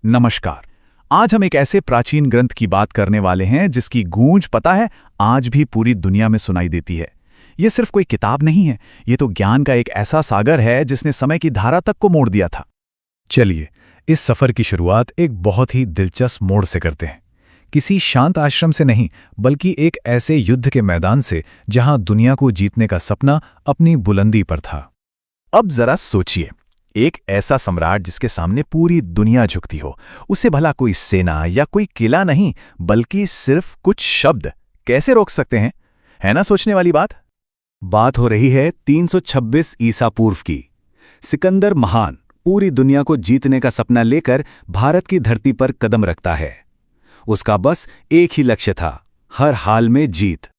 नमस्कार। आज हम एक ऐसे प्राचीन ग्रंथ की बात करने वाले हैं जिसकी गूंज पता है आज भी पूरी दुनिया में सुनाई देती है। ये सिर्फ कोई किताब नहीं है, ये तो ज्ञान का एक ऐसा सागर है जिसने समय की धारा तक को मोड़ दिया था। चलिए इस सफर की शुरुआत एक बहुत ही दिलचस्प मोड़ से करते हैं। किसी शांत आश्रम से नहीं, बल्कि एक ऐसे युद्ध के मैदान से जहां दुनिया को जीतने का सपना अपनी बुलंदी पर था। अब जरा सोचिए, एक ऐसा सम्राट जिसके सामने पूरी दुनिया झुकती हो, उसे भला कोई सेना या कोई किला नहीं बल्कि सिर्फ कुछ शब्द कैसे रोक सकते हैं? है ना सोचने वाली बात। बात हो रही है 326 ईसा पूर्व की। सिकंदर महान पूरी दुनिया को जीतने का सपना लेकर भारत की धरती पर कदम रखता है। उसका बस एक ही लक्ष्य था, हर हाल में जीत।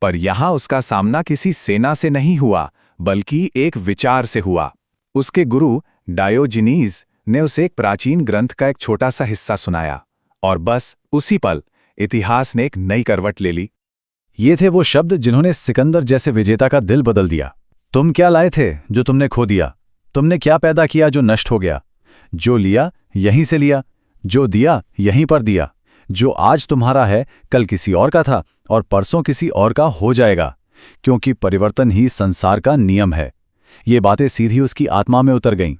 पर यहां उसका सामना किसी सेना से नहीं हुआ, बल्कि एक विचार से हुआ। उसके गुरु डायोजिनीज ने उसे एक प्राचीन ग्रंथ का एक छोटा सा हिस्सा सुनाया, और बस उसी पल इतिहास ने एक नई करवट ले ली। ये थे वो शब्द जिन्होंने सिकंदर जैसे विजेता का दिल बदल दिया। तुम क्या लाए थे जो तुमने खो दिया? तुमने क्या पैदा किया जो नष्ट हो गया? जो लिया यहीं से लिया, जो दिया यहीं पर दिया। जो आज तुम्हारा है कल किसी और का था और परसों किसी और का हो जाएगा, क्योंकि परिवर्तन ही संसार का नियम है। ये बातें सीधी उसकी आत्मा में उतर गईं।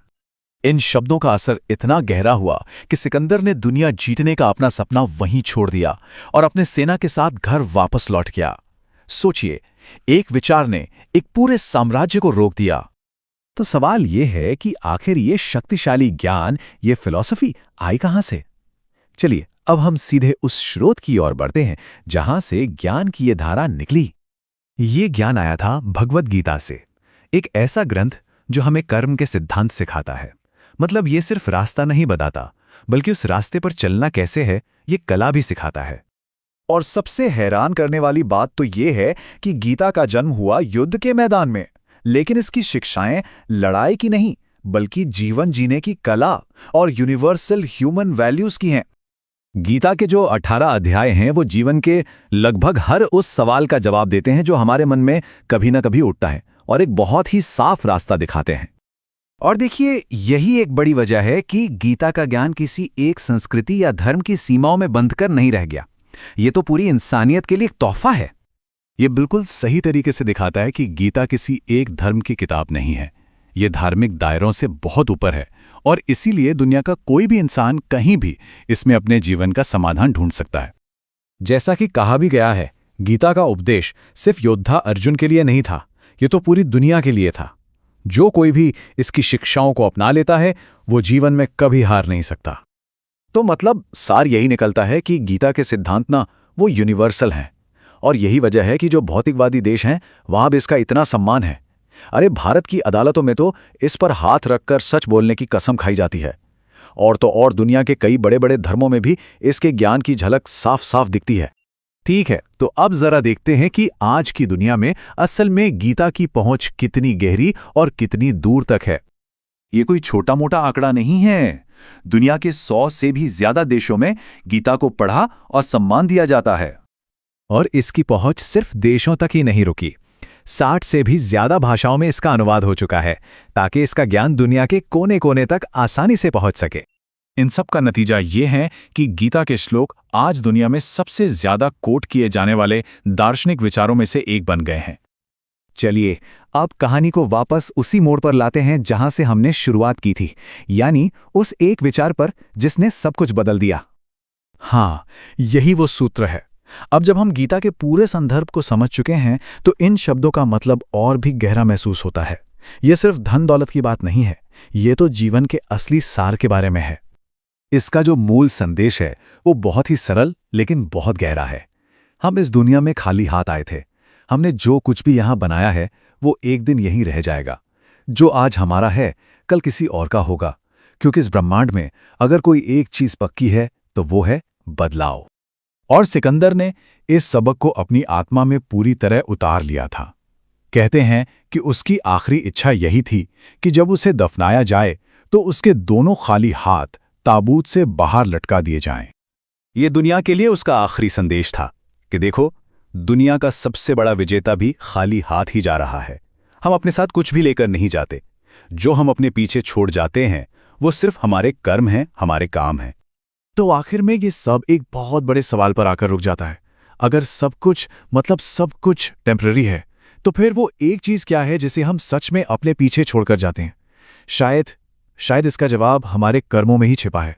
इन शब्दों का असर इतना गहरा हुआ कि सिकंदर ने दुनिया जीतने का अपना सपना वहीं छोड़ दिया और अपने सेना के साथ घर वापस लौट गया। सोचिए, एक विचार ने एक पूरे साम्राज्य को रोक दिया। तो सवाल ये है कि आखिर ये शक्तिशाली ज्ञान, ये फिलॉसफी आई कहां से? चलिए अब हम सीधे उस स्रोत की ओर बढ़ते हैं जहां से ज्ञान की ये धारा निकली। ये ज्ञान आया था भगवद गीता से, एक ऐसा ग्रंथ जो हमें कर्म के सिद्धांत सिखाता है। मतलब ये सिर्फ रास्ता नहीं बताता, बल्कि उस रास्ते पर चलना कैसे है ये कला भी सिखाता है। और सबसे हैरान करने वाली बात तो ये है कि गीता का जन्म हुआ युद्ध के मैदान में, लेकिन इसकी शिक्षाएं लड़ाई की नहीं बल्कि जीवन जीने की कला और यूनिवर्सल ह्यूमन वैल्यूज की हैं। गीता के जो 18 अध्याय हैं वो जीवन के लगभग हर उस सवाल का जवाब देते हैं जो हमारे मन में कभी ना कभी उठता है, और एक बहुत ही साफ रास्ता दिखाते हैं। और देखिए, यही एक बड़ी वजह है कि गीता का ज्ञान किसी एक संस्कृति या धर्म की सीमाओं में बंधकर नहीं रह गया। ये तो पूरी इंसानियत के लिए एक तोहफा है। ये बिल्कुल सही तरीके से दिखाता है कि गीता किसी एक धर्म की किताब नहीं है। ये धार्मिक दायरों से बहुत ऊपर है, और इसीलिए दुनिया का कोई भी इंसान कहीं भी इसमें अपने जीवन का समाधान ढूंढ सकता है। जैसा कि कहा भी गया है, गीता का उपदेश सिर्फ योद्धा अर्जुन के लिए नहीं था, ये तो पूरी दुनिया के लिए था। जो कोई भी इसकी शिक्षाओं को अपना लेता है वो जीवन में कभी हार नहीं सकता। तो मतलब सार यही निकलता है कि गीता के सिद्धांत ना वो यूनिवर्सल हैं, और यही वजह है कि जो भौतिकवादी देश हैं वहां भी इसका इतना सम्मान है। अरे भारत की अदालतों में तो इस पर हाथ रखकर सच बोलने की कसम खाई जाती है। और तो और दुनिया के कई बड़े बड़े धर्मों में भी इसके ज्ञान की झलक साफ साफ दिखती है। ठीक है, तो अब जरा देखते हैं कि आज की दुनिया में असल में गीता की पहुंच कितनी गहरी और कितनी दूर तक है। ये कोई छोटा मोटा आंकड़ा नहीं है। दुनिया के 100 से भी ज्यादा देशों में गीता को पढ़ा और सम्मान दिया जाता है। और इसकी पहुंच सिर्फ देशों तक ही नहीं रुकी, 60 से भी ज्यादा भाषाओं में इसका अनुवाद हो चुका है, ताकि इसका ज्ञान दुनिया के कोने कोने तक आसानी से पहुंच सके। इन सब का नतीजा ये है कि गीता के श्लोक आज दुनिया में सबसे ज्यादा कोट किए जाने वाले दार्शनिक विचारों में से एक बन गए हैं। चलिए अब कहानी को वापस उसी मोड़ पर लाते हैं जहां से हमने शुरुआत की थी, यानी उस एक विचार पर जिसने सब कुछ बदल दिया। हाँ, यही वो सूत्र है। अब जब हम गीता के पूरे संदर्भ को समझ चुके हैं तो इन शब्दों का मतलब और भी गहरा महसूस होता है। ये सिर्फ धन दौलत की बात नहीं है, ये तो जीवन के असली सार के बारे में है। इसका जो मूल संदेश है वो बहुत ही सरल लेकिन बहुत गहरा है। हम इस दुनिया में खाली हाथ आए थे। हमने जो कुछ भी यहां बनाया है वो एक दिन यहीं रह जाएगा। जो आज हमारा है कल किसी और का होगा, क्योंकि इस ब्रह्मांड में अगर कोई एक चीज पक्की है तो वो है बदलाव। और सिकंदर ने इस सबक को अपनी आत्मा में पूरी तरह उतार लिया था। कहते हैं कि उसकी आखिरी इच्छा यही थी कि जब उसे दफनाया जाए तो उसके दोनों खाली हाथ ताबूत से बाहर लटका दिए जाएं। ये दुनिया के लिए उसका आखिरी संदेश था कि देखो, दुनिया का सबसे बड़ा विजेता भी खाली हाथ ही जा रहा है। हम अपने साथ कुछ भी लेकर नहीं जाते। जो हम अपने पीछे छोड़ जाते हैं वो सिर्फ हमारे कर्म हैं, हमारे काम हैं। तो आखिर में ये सब एक बहुत बड़े सवाल पर आकर रुक जाता है। अगर सब कुछ मतलब सब कुछ टेम्पररी है, तो फिर वो एक चीज क्या है जिसे हम सच में अपने पीछे छोड़कर जाते हैं? शायद इसका जवाब हमारे कर्मों में ही छिपा है।